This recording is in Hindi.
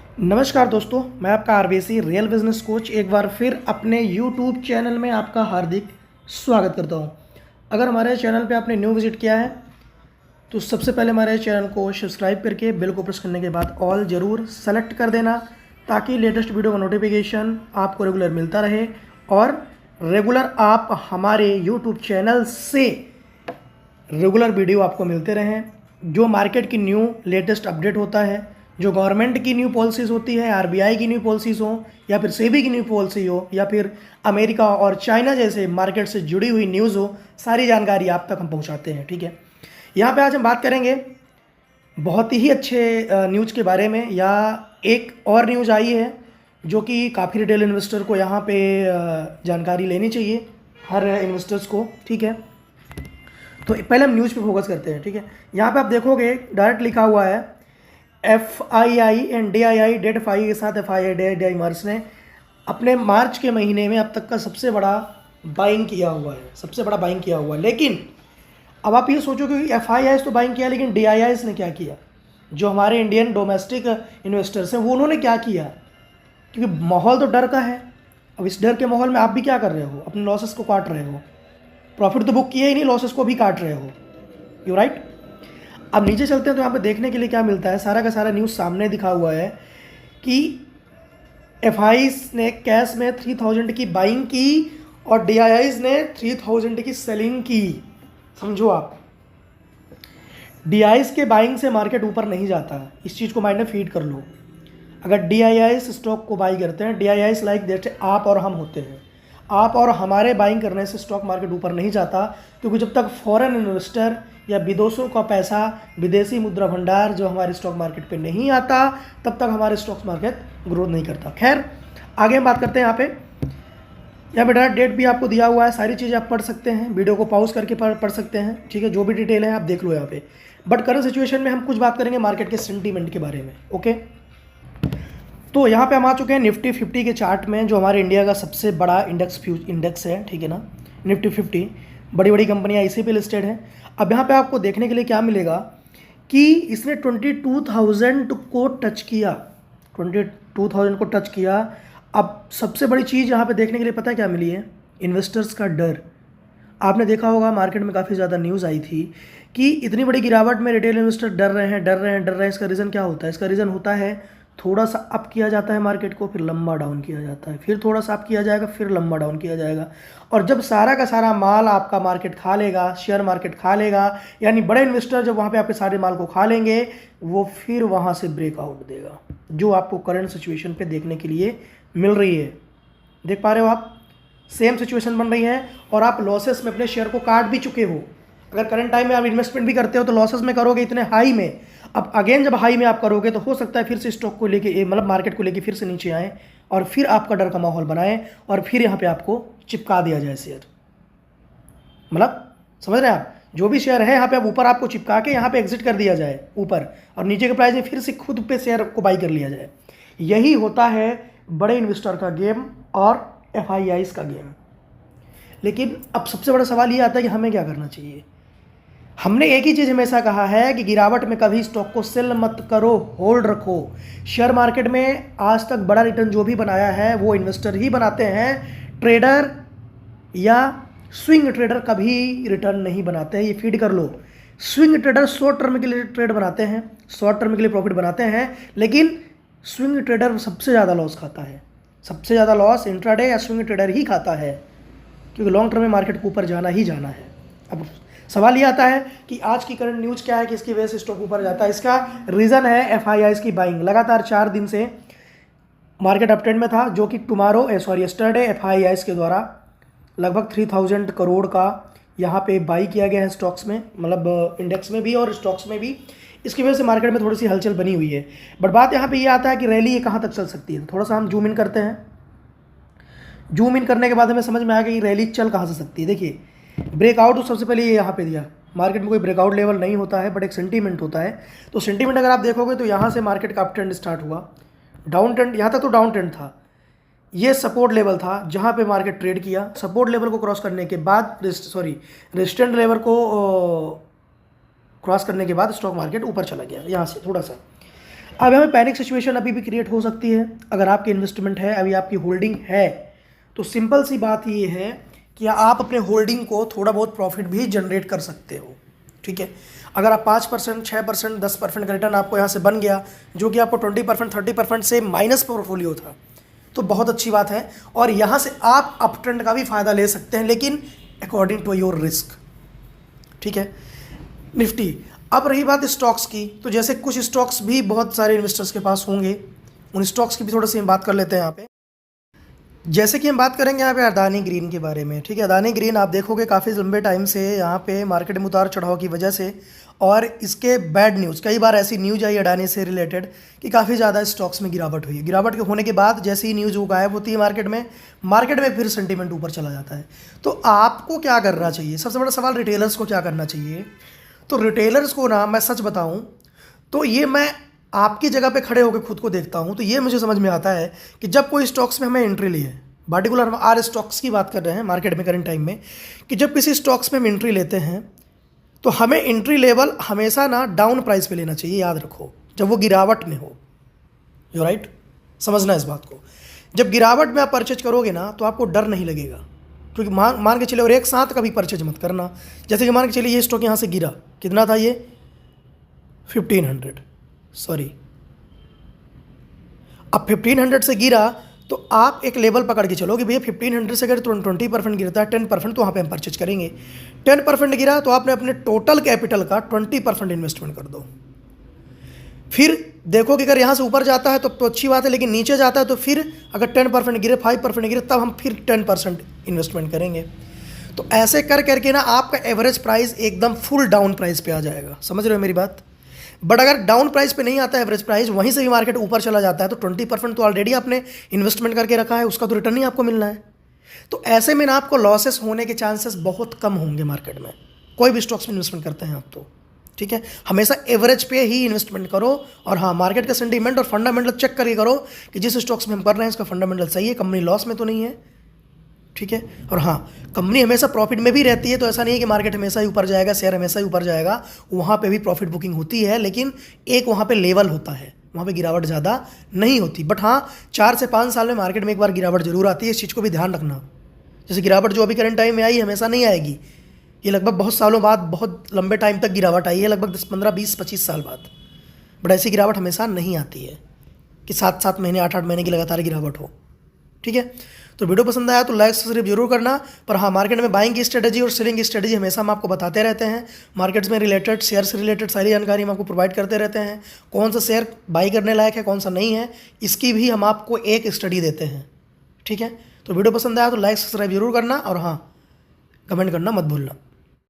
नमस्कार दोस्तों, मैं आपका आरबीसी रियल बिजनेस कोच एक बार फिर अपने यूट्यूब चैनल में आपका हार्दिक स्वागत करता हूं। अगर हमारे चैनल पे आपने न्यू विजिट किया है तो सबसे पहले हमारे चैनल को सब्सक्राइब करके बेल को प्रेस करने के बाद ऑल ज़रूर सेलेक्ट कर देना, ताकि लेटेस्ट वीडियो का नोटिफिकेशन आपको रेगुलर मिलता रहे और रेगुलर आप हमारे यूट्यूब चैनल से रेगुलर वीडियो आपको मिलते रहें। जो मार्केट की न्यू लेटेस्ट अपडेट होता है, जो गवर्नमेंट की न्यू पॉलिसीज़ होती है, आरबीआई की न्यू पॉलिसीज़ हो या फिर सेबी की न्यू पॉलिसी हो या फिर अमेरिका और चाइना जैसे मार्केट से जुड़ी हुई न्यूज़ हो, सारी जानकारी आप तक हम पहुंचाते हैं। ठीक है, यहाँ पे आज हम बात करेंगे बहुत ही अच्छे न्यूज़ के बारे में, या एक और न्यूज़ आई है जो कि काफ़ी रिटेल इन्वेस्टर को यहाँ पे जानकारी लेनी चाहिए, हर इन्वेस्टर्स को। ठीक है, तो पहले हम न्यूज़ पे फोकस करते हैं। ठीक है, यहाँ पे आप देखोगे डायरेक्ट लिखा हुआ है FII and DII date FII के साथ FII DII मार्च ने अपने मार्च के महीने में अब तक का सबसे बड़ा बाइंग किया हुआ है, सबसे बड़ा बाइंग किया हुआ है। लेकिन अब आप ये सोचो कि FIIs तो बाइंग किया, लेकिन DIIs ने क्या किया? जो हमारे इंडियन डोमेस्टिक इन्वेस्टर्स हैं वो उन्होंने क्या किया? क्योंकि माहौल तो डर का है। अब इस डर के माहौल में आप भी क्या कर रहे हो? अपने लॉसेस को काट रहे हो। प्रॉफिट तो बुक किए ही नहीं, लॉसेस को भी काट रहे हो। You right. अब नीचे चलते हैं तो यहाँ पे देखने के लिए क्या मिलता है, सारा का सारा न्यूज़ सामने दिखा हुआ है कि FIs ने कैश में 3000 की बाइंग की और DIIs ने 3000 की सेलिंग की। समझो आप, DIIs के बाइंग से मार्केट ऊपर नहीं जाता, इस चीज़ को माइंड में फीड कर लो। अगर DIIs स्टॉक को बाई करते हैं, DIIs लाइक जैसे आप और हम होते हैं, आप और हमारे बाइंग करने से स्टॉक मार्केट ऊपर नहीं जाता, क्योंकि जब तक फॉरेन इन्वेस्टर या विदेशों का पैसा, विदेशी मुद्रा भंडार जो हमारे स्टॉक मार्केट पे नहीं आता, तब तक हमारे स्टॉक मार्केट ग्रोथ नहीं करता। खैर, आगे हम बात करते हैं। यहाँ पे डायरेक्ट डेट भी आपको दिया हुआ है, सारी चीज़ें आप पढ़ सकते हैं, वीडियो को पॉज करके पढ़ सकते हैं। ठीक है, जो भी डिटेल है आप देख लो यहाँ पे। बट करंट सिचुएशन में हम कुछ बात करेंगे मार्केट के सेंटीमेंट के बारे में। ओके, तो यहाँ पे हम आ चुके हैं निफ्टी 50 के चार्ट में, जो हमारे इंडिया का सबसे बड़ा इंडेक्स है। ठीक है ना, निफ्टी 50 बड़ी बड़ी कंपनियाँ इसी पे लिस्टेड हैं। अब यहाँ पे आपको देखने के लिए क्या मिलेगा कि इसने 22,000 को टच किया, 22,000 को टच किया। अब सबसे बड़ी चीज़ यहाँ पे देखने के लिए पता है क्या मिली है? इन्वेस्टर्स का डर। आपने देखा होगा मार्केट में काफ़ी ज़्यादा न्यूज़ आई थी कि इतनी बड़ी गिरावट में रिटेल इन्वेस्टर डर रहे हैं। इसका रीज़न क्या होता है? इसका रीज़न होता है थोड़ा सा अप किया जाता है मार्केट को, फिर लंबा डाउन किया जाता है, फिर थोड़ा सा अप किया जाएगा, फिर लंबा डाउन किया जाएगा। और जब सारा का सारा माल आपका मार्केट खा लेगा, शेयर मार्केट खा लेगा, यानी बड़े इन्वेस्टर जब वहाँ पे आपके सारे माल को खा लेंगे, वो फिर वहाँ से ब्रेकआउट देगा, जो आपको करंट सिचुएशन पे देखने के लिए मिल रही है। देख पा रहे हो आप, सेम सिचुएशन बन रही है और आप लॉसेस में अपने शेयर को काट भी चुके हो। अगर करंट टाइम में आप इन्वेस्टमेंट भी करते हो तो लॉसेस में करोगे इतने हाई में। अब अगेन जब हाई में आप करोगे तो हो सकता है फिर से स्टॉक को लेके, मतलब मार्केट को लेके फिर से नीचे आए और फिर आपका डर का माहौल बनाए और फिर यहाँ पे आपको चिपका दिया जाए शेयर। मतलब समझ रहे हैं आप, जो भी शेयर है यहाँ पे अब ऊपर आपको चिपका के यहाँ पे एग्जिट कर दिया जाए ऊपर, और नीचे के प्राइस में फिर से खुद पे शेयर को बाई कर लिया जाए। यही होता है बड़े इन्वेस्टर का गेम और FIIs का गेम। लेकिन अब सबसे बड़ा सवाल ये आता है कि हमें क्या करना चाहिए। हमने एक ही चीज़ हमेशा कहा है कि गिरावट में कभी स्टॉक को सेल मत करो, होल्ड रखो। शेयर मार्केट में आज तक बड़ा रिटर्न जो भी बनाया है वो इन्वेस्टर ही बनाते हैं, ट्रेडर या स्विंग ट्रेडर कभी रिटर्न नहीं बनाते हैं। ये फीड कर लो। स्विंग ट्रेडर शॉर्ट टर्म के लिए ट्रेड बनाते हैं, शॉर्ट टर्म के लिए प्रॉफिट बनाते हैं, लेकिन स्विंग ट्रेडर सबसे ज़्यादा लॉस खाता है। सबसे ज़्यादा लॉस इंट्राडे या स्विंग ट्रेडर ही खाता है, क्योंकि लॉन्ग टर्म में मार्केट को ऊपर जाना ही जाना है। अब सवाल ये आता है कि आज की करंट न्यूज़ क्या है कि इसकी वजह से स्टॉक ऊपर जाता है। इसका रीज़न है FIIs की बाइंग। लगातार 4 दिन से मार्केट अप ट्रेंड में था, जो कि यस्टरडे FIIs के द्वारा लगभग 3000 करोड़ का यहाँ पे बाई किया गया है स्टॉक्स में, मतलब इंडेक्स में भी और स्टॉक्स में भी। इसकी वजह से मार्केट में थोड़ी सी हलचल बनी हुई है। बट बात यहाँ पे ये आता है कि रैली ये कहाँ तक चल सकती है। थोड़ा सा हम जूम इन करते हैं। जूम इन करने के बाद हमें समझ में आ गया कि रैली चल कहाँ से सकती है। देखिए, ब्रेकआउट तो सबसे पहले ये यहाँ पे दिया। मार्केट में कोई ब्रेकआउट लेवल नहीं होता है, बट एक सेंटीमेंट होता है। तो सेंटीमेंट अगर आप देखोगे तो यहाँ से मार्केट का अप ट्रेंड स्टार्ट हुआ, डाउन ट्रेंड, यहाँ तक तो डाउन ट्रेंड था। ये सपोर्ट लेवल था जहाँ पे मार्केट ट्रेड किया। सपोर्ट लेवल को क्रॉस करने के बाद रेजिस्टेंट लेवल को क्रॉस करने के बाद स्टॉक मार्केट ऊपर चला गया यहाँ से थोड़ा सा। अब हमें पैनिक सिचुएशन अभी भी क्रिएट हो सकती है। अगर आपकी इन्वेस्टमेंट है, अभी आपकी होल्डिंग है, तो सिंपल सी बात ये है कि आप अपने होल्डिंग को थोड़ा बहुत प्रॉफिट भी जनरेट कर सकते हो। ठीक है, अगर आप 5%, 6%, 10% का रिटर्न आपको यहाँ से बन गया, जो कि आपको 20%, 30% से माइनस पोर्टफोलियो था, तो बहुत अच्छी बात है। और यहाँ से आप अप ट्रेंड का भी फ़ायदा ले सकते हैं, लेकिन अकॉर्डिंग टू योर रिस्क। ठीक है, निफ्टी। अब रही बात स्टॉक्स की, तो जैसे कुछ स्टॉक्स भी बहुत सारे इन्वेस्टर्स के पास होंगे, उन स्टॉक्स की भी थोड़ी सी हम बात कर लेते हैं यहाँ पे। जैसे कि हम बात करेंगे यहाँ पे अदानी ग्रीन के बारे में। ठीक है, अदानी ग्रीन आप देखोगे काफ़ी लंबे टाइम से यहाँ पे मार्केट में उतार चढ़ाव की वजह से, और इसके बैड न्यूज़, कई बार ऐसी न्यूज़ आई अडानी से रिलेटेड कि काफ़ी ज़्यादा स्टॉक्स में गिरावट हुई है। गिरावट के होने के बाद जैसे ही न्यूज़ वो गायब होती है मार्केट में फिर सेंटीमेंट ऊपर चला जाता है। तो आपको क्या करना चाहिए? सबसे बड़ा सवाल रिटेलर्स को क्या करना चाहिए? तो रिटेलर्स को ना, मैं सच बताऊँ तो ये मैं आपकी जगह पे खड़े होकर खुद को देखता हूँ, तो ये मुझे समझ में आता है कि जब कोई स्टॉक्स में हमें एंट्री ली है, पार्टिकुलर हम आर स्टॉक्स की बात कर रहे हैं मार्केट में करंट टाइम में, कि जब किसी स्टॉक्स में हम एंट्री लेते हैं तो हमें एंट्री लेवल हमेशा ना डाउन प्राइस पे लेना चाहिए। याद रखो, जब वो गिरावट में हो। यू राइट, समझना इस बात को। जब गिरावट में आप परचेज करोगे ना, तो आपको डर नहीं लगेगा, क्योंकि मान के चले, और एक साथ कभी परचेज मत करना। जैसे कि मान के चलिए ये स्टॉक यहाँ से गिरा, कितना था ये? 1500, सॉरी। अब 1500 से गिरा तो आप एक लेवल पकड़ के चलो कि भैया 1500 से अगर 20% गिरता है, 10%, तो वहाँ पे हम परचेज करेंगे। 10% गिरा तो आपने अपने टोटल कैपिटल का 20% इन्वेस्टमेंट कर दो। फिर देखो कि अगर यहाँ से ऊपर जाता है तो अच्छी बात है, लेकिन नीचे जाता है तो फिर अगर 10% गिरे, 5% गिरे, तब हम फिर 10% इन्वेस्टमेंट करेंगे। तो ऐसे कर करके ना आपका एवरेज प्राइस एकदम फुल डाउन प्राइस पे आ जाएगा। समझ रहे हो मेरी बात? बट अगर डाउन प्राइस पे नहीं आता एवरेज प्राइस, वहीं से भी मार्केट ऊपर चला जाता है, तो 20% तो ऑलरेडी आपने इन्वेस्टमेंट करके रखा है, उसका तो रिटर्न ही आपको मिलना है। तो ऐसे में ना आपको लॉसेस होने के चांसेस बहुत कम होंगे मार्केट में, कोई भी स्टॉक्स में इन्वेस्टमेंट करते हैं आप तो। ठीक है, हमेशा एवरेज पे ही इन्वेस्टमेंट करो, और हाँ, मार्केट का सेंटीमेंट और फंडामेंटल चेक करके करो कि जिस स्टॉक्स में हम कर रहे हैं इसका फंडामेंटल सही है, कंपनी लॉस में तो नहीं है। ठीक है, और हाँ, कंपनी हमेशा प्रॉफिट में भी रहती है, तो ऐसा नहीं है कि मार्केट हमेशा ही ऊपर जाएगा, शेयर हमेशा ही ऊपर जाएगा। वहाँ पे भी प्रॉफिट बुकिंग होती है, लेकिन एक वहाँ पे लेवल होता है, वहाँ पे गिरावट ज़्यादा नहीं होती। बट हाँ, 4 से 5 साल में मार्केट में एक बार गिरावट जरूर आती है, इस चीज़ को भी ध्यान रखना। जैसे गिरावट जो अभी करंट टाइम में आई, हमेशा नहीं आएगी, ये लगभग बहुत सालों बाद, बहुत लंबे टाइम तक गिरावट आई है, लगभग 10, 15, 20, 25 साल बाद। बट ऐसी गिरावट हमेशा नहीं आती है कि 7-7 महीने, 8-8 महीने की लगातार गिरावट हो। ठीक है, तो वीडियो पसंद आया तो लाइक सब्सक्राइब जरूर करना। पर हाँ, मार्केट में बाइंग की स्ट्रेटजी और सेलिंग की स्ट्रेटजी हमेशा हम आपको बताते रहते हैं। मार्केट्स में रिलेटेड, शेयर से रिलेटेड सारी जानकारी हम आपको प्रोवाइड करते रहते हैं। कौन सा शेयर बाई करने लायक है, कौन सा नहीं है, इसकी भी हम आपको एक स्टडी देते हैं। ठीक है, तो वीडियो पसंद आया तो लाइक सब्सक्राइब जरूर करना, और हाँ, कमेंट करना मत भूलना।